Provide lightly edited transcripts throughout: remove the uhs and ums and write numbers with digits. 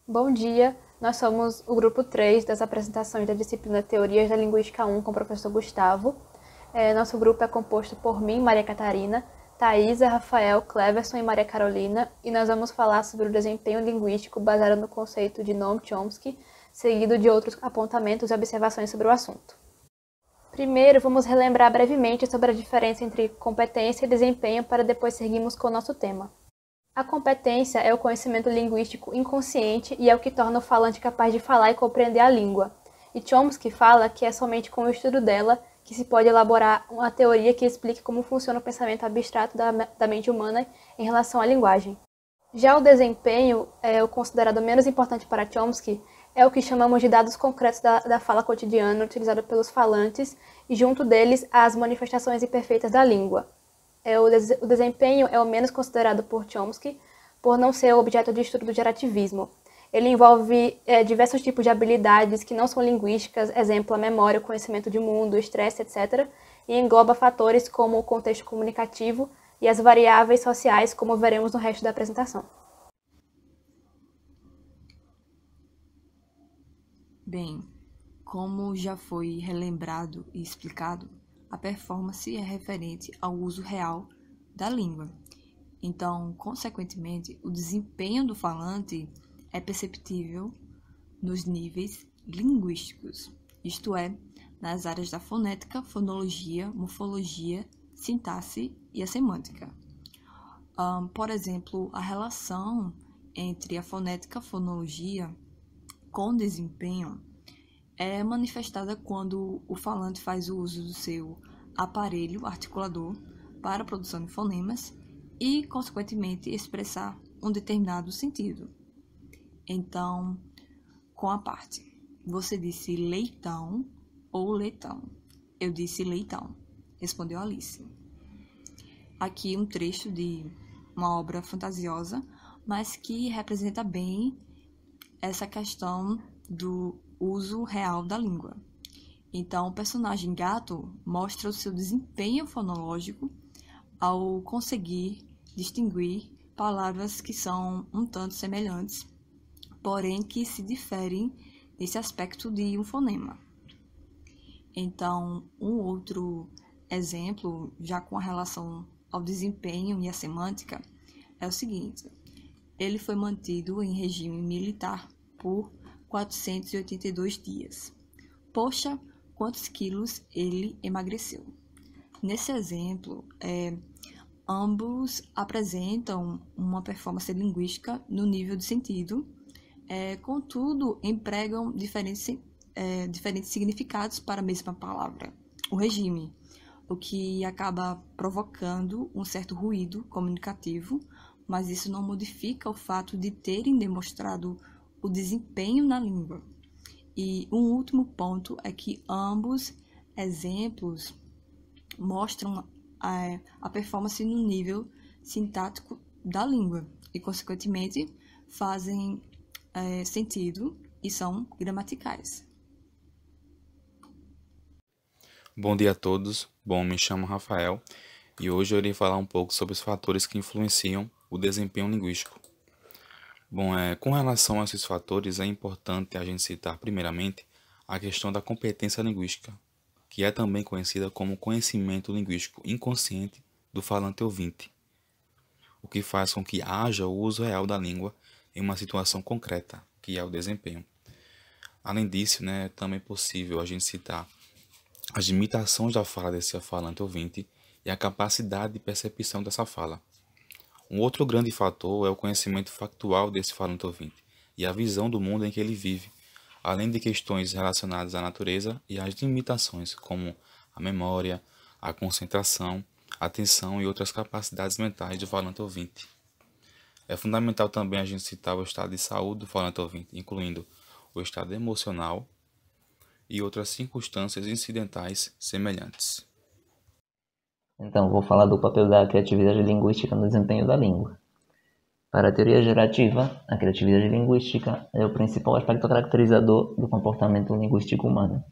Bom dia, nós somos o grupo 3 das apresentações da disciplina Teorias da Linguística 1 com o professor Gustavo. Nosso grupo é composto por mim, Maria Catarina, Thaisa, Rafael, Cleverson e Maria Carolina, e nós vamos falar sobre o desempenho linguístico baseado no conceito de Noam Chomsky, seguido de outros apontamentos e observações sobre o assunto. Primeiro, vamos relembrar brevemente sobre a diferença entre competência e desempenho para depois seguirmos com o nosso tema. A competência é o conhecimento linguístico inconsciente e é o que torna o falante capaz de falar e compreender a língua. E Chomsky fala que é somente com o estudo dela que se pode elaborar uma teoria que explique como funciona o pensamento abstrato da mente humana em relação à linguagem. Já o desempenho, o considerado menos importante para Chomsky, é o que chamamos de dados concretos da fala cotidiana utilizado pelos falantes e, junto deles, as manifestações imperfeitas da língua. O desempenho é o menos considerado por Chomsky, por não ser o objeto de estudo do gerativismo. Ele envolve diversos tipos de habilidades que não são linguísticas, exemplo, a memória, o conhecimento de mundo, o estresse, etc., e engloba fatores como o contexto comunicativo e as variáveis sociais, como veremos no resto da apresentação. Bem, como já foi relembrado e explicado, a performance é referente ao uso real da língua. Então, consequentemente, o desempenho do falante é perceptível nos níveis linguísticos, isto é, nas áreas da fonética, fonologia, morfologia, sintaxe e a semântica. Por exemplo, a relação entre a fonética, fonologia com desempenho é manifestada quando o falante faz o uso do seu aparelho articulador para a produção de fonemas e, consequentemente, expressar um determinado sentido. Então, com a parte, você disse leitão ou leitão? Eu disse leitão, respondeu Alice. Aqui um trecho de uma obra fantasiosa, mas que representa bem essa questão do uso real da língua. Então, o personagem gato mostra o seu desempenho fonológico ao conseguir distinguir palavras que são um tanto semelhantes, porém que se diferem nesse aspecto de um fonema. Então, um outro exemplo, já com a relação ao desempenho e à semântica, é o seguinte: ele foi mantido em regime militar por 482 dias. Poxa, quantos quilos ele emagreceu? Nesse exemplo, ambos apresentam uma performance linguística no nível de sentido, contudo, empregam diferentes significados para a mesma palavra, o regime, o que acaba provocando um certo ruído comunicativo, mas isso não modifica o fato de terem demonstrado o desempenho na língua. E um último ponto é que ambos exemplos mostram a performance no nível sintático da língua e, consequentemente, fazem sentido e são gramaticais. Bom dia a todos. Me chamo Rafael e hoje eu irei falar um pouco sobre os fatores que influenciam o desempenho linguístico. Com relação a esses fatores, é importante a gente citar primeiramente a questão da competência linguística, que é também conhecida como conhecimento linguístico inconsciente do falante ouvinte, o que faz com que haja o uso real da língua em uma situação concreta, que é o desempenho. Além disso, é também possível a gente citar as limitações da fala desse falante ouvinte e a capacidade de percepção dessa fala. Um outro grande fator é o conhecimento factual desse falante ouvinte e a visão do mundo em que ele vive, além de questões relacionadas à natureza e às limitações, como a memória, a concentração, a atenção e outras capacidades mentais do falante ouvinte. É fundamental também a gente citar o estado de saúde do falante ouvinte, incluindo o estado emocional e outras circunstâncias incidentais semelhantes. Então, vou falar do papel da criatividade linguística no desempenho da língua. Para a teoria gerativa, a criatividade linguística é o principal aspecto caracterizador do comportamento linguístico humano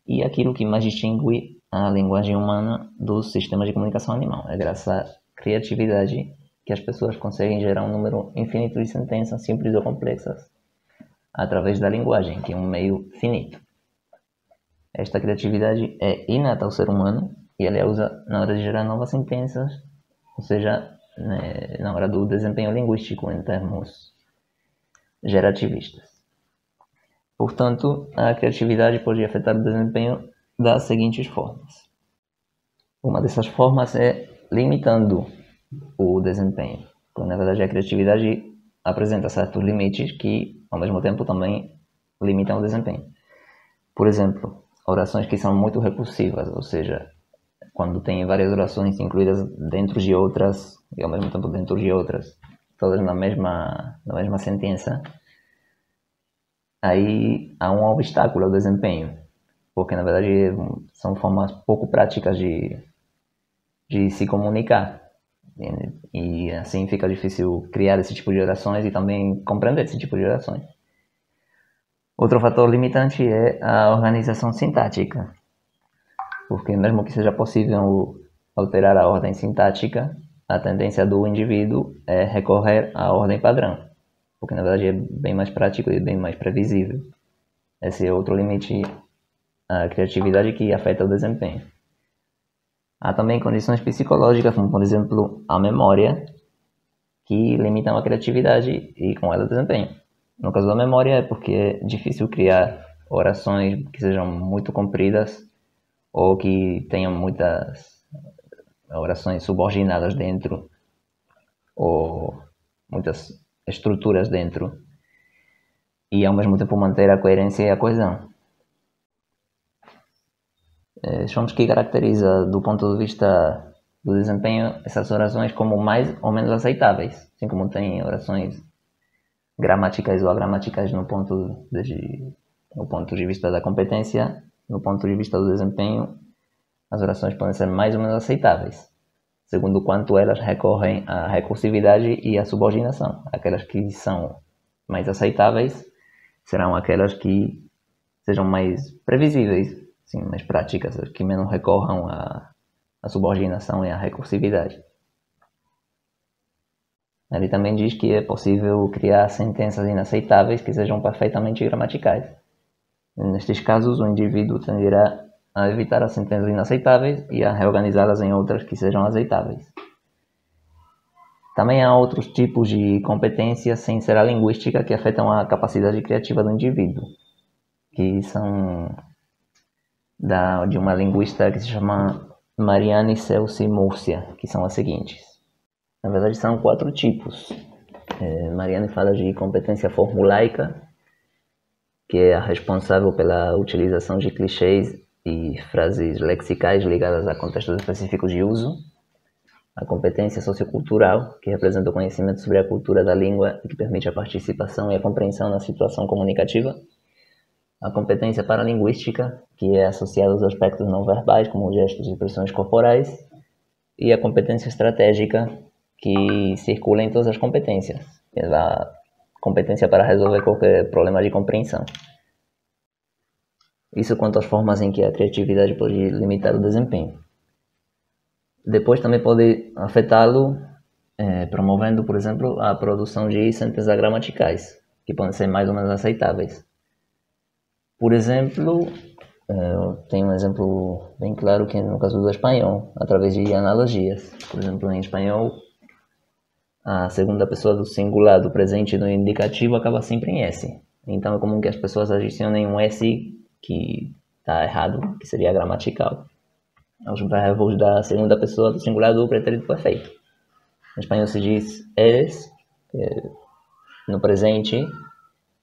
e aquilo que mais distingue a linguagem humana dos sistemas de comunicação animal. É graças à criatividade que as pessoas conseguem gerar um número infinito de sentenças simples ou complexas, através da linguagem, que é um meio finito. Esta criatividade é inata ao ser humano e ela usa na hora de gerar novas sentenças, ou seja, na hora do desempenho linguístico em termos gerativistas. Portanto, a criatividade pode afetar o desempenho das seguintes formas. Uma dessas formas é limitando o desempenho. Porque, na verdade, a criatividade apresenta certos limites que, ao mesmo tempo, também limitam o desempenho. Por exemplo, orações que são muito recursivas, ou seja, quando tem várias orações incluídas dentro de outras, e ao mesmo tempo dentro de outras, todas na mesma sentença, aí há um obstáculo ao desempenho, porque na verdade são formas pouco práticas de se comunicar, e assim fica difícil criar esse tipo de orações e também compreender esse tipo de orações. Outro fator limitante é a organização sintática, porque mesmo que seja possível alterar a ordem sintática, a tendência do indivíduo é recorrer à ordem padrão, porque na verdade é bem mais prático e bem mais previsível. Esse é outro limite à criatividade que afeta o desempenho. Há também condições psicológicas, como por exemplo a memória, que limitam a criatividade e com ela o desempenho. No caso da memória é porque é difícil criar orações que sejam muito compridas ou que tenham muitas orações subordinadas dentro ou muitas estruturas dentro e ao mesmo tempo manter a coerência e a coesão. Chomsky caracteriza do ponto de vista do desempenho essas orações como mais ou menos aceitáveis, assim como tem orações gramaticais ou agramaticais no ponto de vista da competência. No ponto de vista do desempenho, as orações podem ser mais ou menos aceitáveis, segundo o quanto elas recorrem à recursividade e à subordinação. Aquelas que são mais aceitáveis serão aquelas que sejam mais previsíveis, sim, mais práticas, que menos recorram à subordinação e à recursividade. Ele também diz que é possível criar sentenças inaceitáveis que sejam perfeitamente gramaticais. Nestes casos, o indivíduo tenderá a evitar as sentenças inaceitáveis e a reorganizá-las em outras que sejam aceitáveis. Também há outros tipos de competência sem ser a linguística que afetam a capacidade criativa do indivíduo, que são de uma linguista que se chama Marianne Celsi Murcia, que são as seguintes. Na verdade, são 4 tipos. Marianne fala de competência formulaica, que é a responsável pela utilização de clichês e frases lexicais ligadas a contextos específicos de uso. A competência sociocultural, que representa o conhecimento sobre a cultura da língua e que permite a participação e a compreensão na situação comunicativa. A competência paralinguística, que é associada aos aspectos não verbais, como gestos e expressões corporais. E a competência estratégica, que circula em todas as competências. A competência para resolver qualquer problema de compreensão. Isso quanto às formas em que a criatividade pode limitar o desempenho. Depois também pode afetá-lo promovendo, por exemplo, a produção de sentenças gramaticais, que podem ser mais ou menos aceitáveis. Por exemplo, tem um exemplo bem claro que é no caso do espanhol, através de analogias. Por exemplo, em espanhol, a segunda pessoa do singular do presente do indicativo acaba sempre em S. Então é comum que as pessoas adicionem um S que está errado, que seria gramatical, aos verbos da segunda pessoa do singular do pretérito perfeito. Em espanhol se diz eres no presente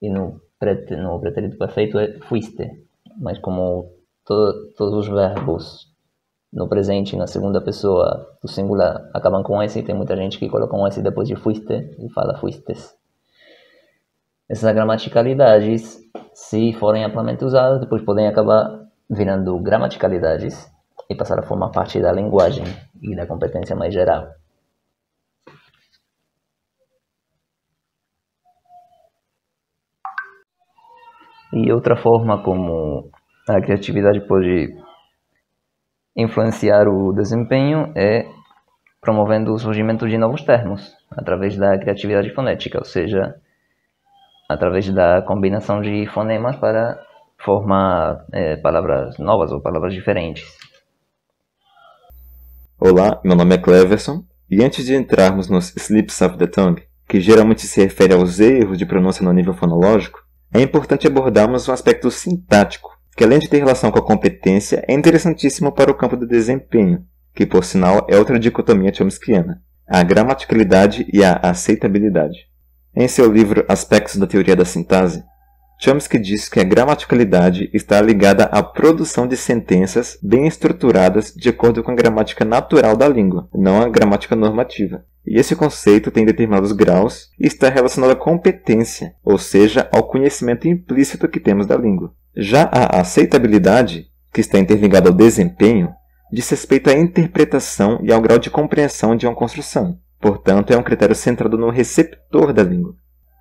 e no pretérito perfeito é fuiste. Mas como todos os verbos no presente e na segunda pessoa do singular acabam com S, tem muita gente que coloca um S depois de fuiste e fala fuistes. Essas gramaticalidades, se forem amplamente usadas, depois podem acabar virando gramaticalidades e passar a formar parte da linguagem e da competência mais geral. E outra forma como a criatividade pode influenciar o desempenho é promovendo o surgimento de novos termos, através da criatividade fonética, ou seja, através da combinação de fonemas para formar palavras novas ou palavras diferentes. Olá, meu nome é Cleverson, e antes de entrarmos nos slips of the tongue, que geralmente se refere aos erros de pronúncia no nível fonológico, é importante abordarmos um aspecto sintático, que além de ter relação com a competência, é interessantíssimo para o campo do desempenho, que por sinal é outra dicotomia chomskiana, a gramaticalidade e a aceitabilidade. Em seu livro Aspectos da Teoria da Sintase, Chomsky diz que a gramaticalidade está ligada à produção de sentenças bem estruturadas de acordo com a gramática natural da língua, não a gramática normativa. E esse conceito tem determinados graus e está relacionado à competência, ou seja, ao conhecimento implícito que temos da língua. Já a aceitabilidade, que está interligada ao desempenho, diz respeito à interpretação e ao grau de compreensão de uma construção. Portanto, é um critério centrado no receptor da língua.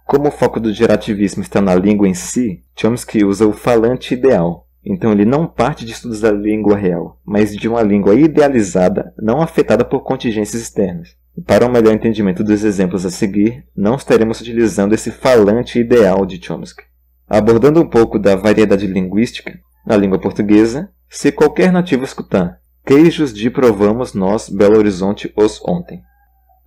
Como o foco do gerativismo está na língua em si, Chomsky usa o falante ideal. Então ele não parte de estudos da língua real, mas de uma língua idealizada, não afetada por contingências externas. E para um melhor entendimento dos exemplos a seguir, não estaremos utilizando esse falante ideal de Chomsky. Abordando um pouco da variedade linguística, na língua portuguesa, se qualquer nativo escutar "queijos de provamos nós, Belo Horizonte, os ontem",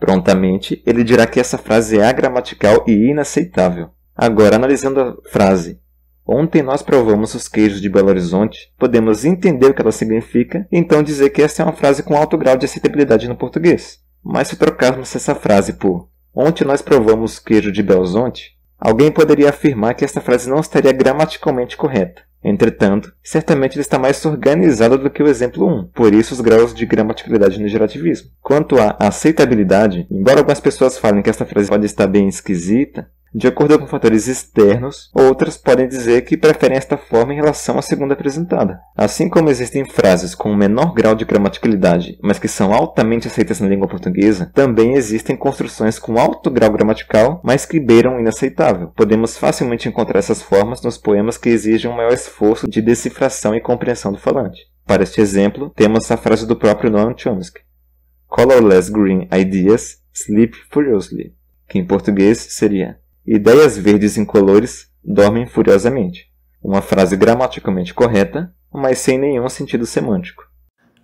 prontamente, ele dirá que essa frase é agramatical e inaceitável. Agora, analisando a frase "Ontem nós provamos os queijos de Belo Horizonte", podemos entender o que ela significa e então dizer que essa é uma frase com alto grau de aceitabilidade no português. Mas se trocarmos essa frase por "Ontem nós provamos queijo de Belo Horizonte", alguém poderia afirmar que esta frase não estaria gramaticalmente correta. Entretanto, certamente ele está mais organizado do que o exemplo 1, por isso os graus de gramaticalidade no gerativismo. Quanto à aceitabilidade, embora algumas pessoas falem que esta frase pode estar bem esquisita, de acordo com fatores externos, outras podem dizer que preferem esta forma em relação à segunda apresentada. Assim como existem frases com um menor grau de gramaticalidade, mas que são altamente aceitas na língua portuguesa, também existem construções com alto grau gramatical, mas que beiram o inaceitável. Podemos facilmente encontrar essas formas nos poemas que exigem um maior esforço de decifração e compreensão do falante. Para este exemplo, temos a frase do próprio Noam Chomsky: "Colorless green ideas sleep furiously", que em português seria "ideias verdes incolores dormem furiosamente". Uma frase gramaticalmente correta, mas sem nenhum sentido semântico.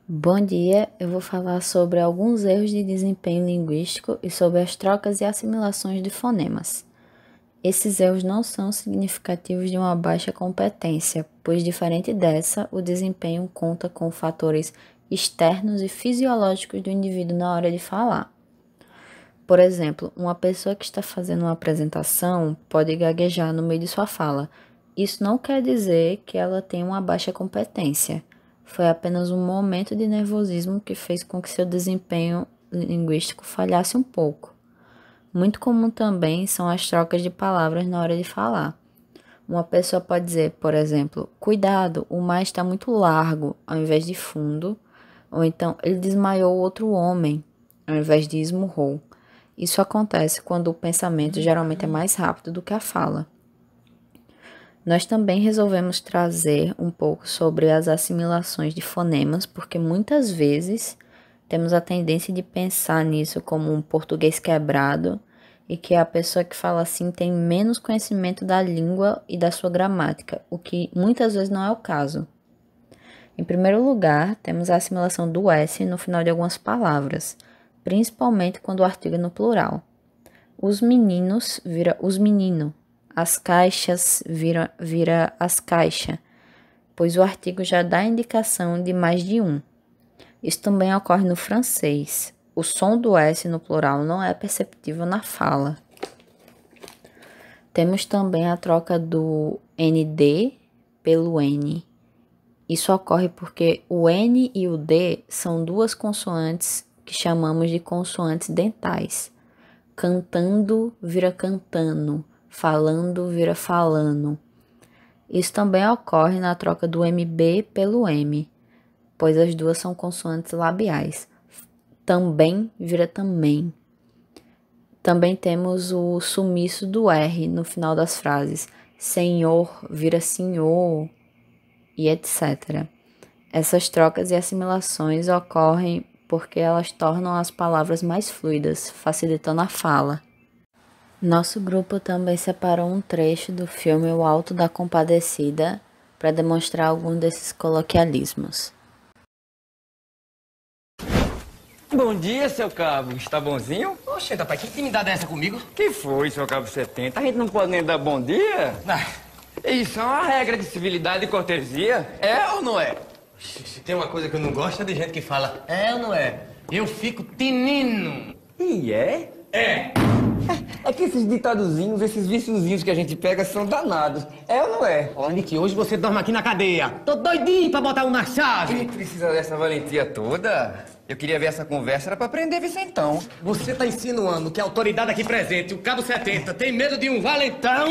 Bom dia, eu vou falar sobre alguns erros de desempenho linguístico e sobre as trocas e assimilações de fonemas. Esses erros não são significativos de uma baixa competência, pois diferente dessa, o desempenho conta com fatores externos e fisiológicos do indivíduo na hora de falar. Por exemplo, uma pessoa que está fazendo uma apresentação pode gaguejar no meio de sua fala. Isso não quer dizer que ela tenha uma baixa competência. Foi apenas um momento de nervosismo que fez com que seu desempenho linguístico falhasse um pouco. Muito comum também são as trocas de palavras na hora de falar. Uma pessoa pode dizer, por exemplo, "cuidado, o mar está muito largo", ao invés de "fundo", ou então "ele desmaiou outro homem", ao invés de "esmurrou". Isso acontece quando o pensamento geralmente é mais rápido do que a fala. Nós também resolvemos trazer um pouco sobre as assimilações de fonemas, porque muitas vezes temos a tendência de pensar nisso como um português quebrado e que a pessoa que fala assim tem menos conhecimento da língua e da sua gramática, o que muitas vezes não é o caso. Em primeiro lugar, temos a assimilação do S no final de algumas palavras, principalmente quando o artigo é no plural. Os meninos vira os menino, as caixas vira as caixa, pois o artigo já dá indicação de mais de um. Isso também ocorre no francês. O som do S no plural não é perceptível na fala. Temos também a troca do ND pelo N. Isso ocorre porque o N e o D são duas consoantes que chamamos de consoantes dentais. Cantando vira cantando, falando vira falando. Isso também ocorre na troca do MB pelo M, pois as duas são consoantes labiais. Também vira também. Também temos o sumiço do R no final das frases. Senhor vira senhor e etc. Essas trocas e assimilações ocorrem porque elas tornam as palavras mais fluidas, facilitando a fala. Nosso grupo também separou um trecho do filme O Alto da Compadecida para demonstrar algum desses coloquialismos. Bom dia, seu cabo. Está bonzinho? Oxe, rapaz, que intimidade é essa comigo? Que foi, seu cabo 70? A gente não pode nem dar bom dia? Isso é uma regra de civilidade e cortesia. É ou não é? Se tem uma coisa que eu não gosto é de gente que fala é ou não é. Eu fico tinino. E é? É. É que esses ditadozinhos, esses viciozinhos que a gente pega são danados. É ou não é? Olha que hoje você dorme aqui na cadeia. Tô doidinho pra botar um na chave. Quem precisa dessa valentia toda? Eu queria ver essa conversa, era pra prender Vicentão. Você tá insinuando que a autoridade aqui presente, o Cabo 70, tem medo de um valentão?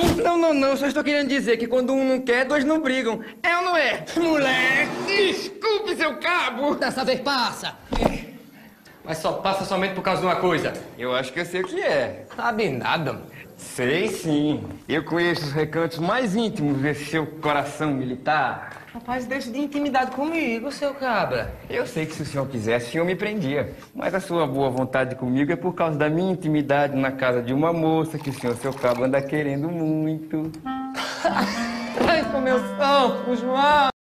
Não, só estou querendo dizer que quando um não quer, dois não brigam. É ou não é? Moleque! Desculpe, seu cabo! Dessa vez passa. Mas só passa somente por causa de uma coisa. Eu acho que eu sei o que é. Sabe nada, mano. Sei sim. Eu conheço os recantos mais íntimos desse seu coração militar. Rapaz, deixa de intimidade comigo, seu cabra. Eu sei que se o senhor quisesse, o senhor me prendia. Mas a sua boa vontade comigo é por causa da minha intimidade na casa de uma moça que o senhor, seu cabo, anda querendo muito. Ai, com meu santo, João!